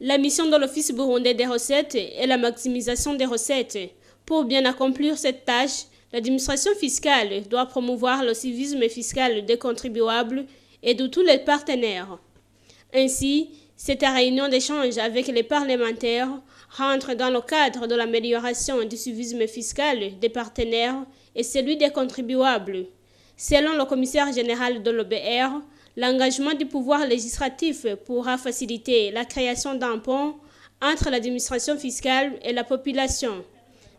La mission de l'Office burundais des recettes est la maximisation des recettes. Pour bien accomplir cette tâche, l'administration fiscale doit promouvoir le civisme fiscal des contribuables et de tous les partenaires. Ainsi, cette réunion d'échange avec les parlementaires rentre dans le cadre de l'amélioration du civisme fiscal des partenaires et celui des contribuables. Selon le commissaire général de l'OBR, l'engagement du pouvoir législatif pourra faciliter la création d'un pont entre l'administration fiscale et la population.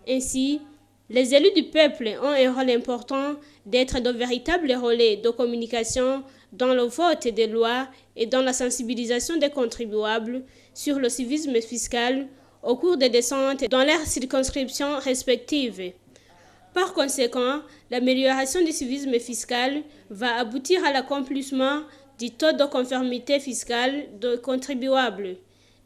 Ainsi, les élus du peuple ont un rôle important d'être de véritables relais de communication dans le vote des lois et dans la sensibilisation des contribuables sur le civisme fiscal au cours des descentes dans leurs circonscriptions respectives. Par conséquent, l'amélioration du civisme fiscal va aboutir à l'accomplissement du taux de conformité fiscale des contribuables.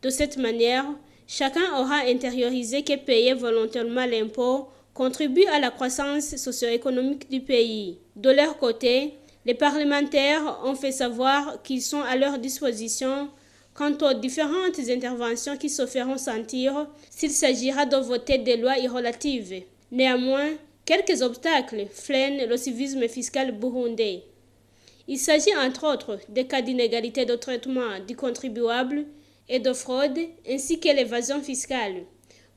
De cette manière, chacun aura intériorisé que payer volontairement l'impôt contribue à la croissance socio-économique du pays. De leur côté, les parlementaires ont fait savoir qu'ils sont à leur disposition quant aux différentes interventions qui se feront sentir s'il s'agira de voter des lois irrelatives. Néanmoins, quelques obstacles freinent le civisme fiscal burundais. Il s'agit entre autres des cas d'inégalité de traitement du contribuable et de fraude ainsi que l'évasion fiscale.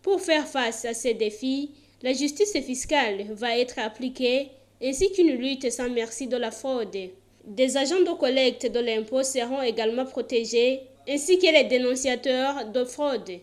Pour faire face à ces défis, la justice fiscale va être appliquée ainsi qu'une lutte sans merci de la fraude. Des agents de collecte de l'impôt seront également protégés ainsi que les dénonciateurs de fraude.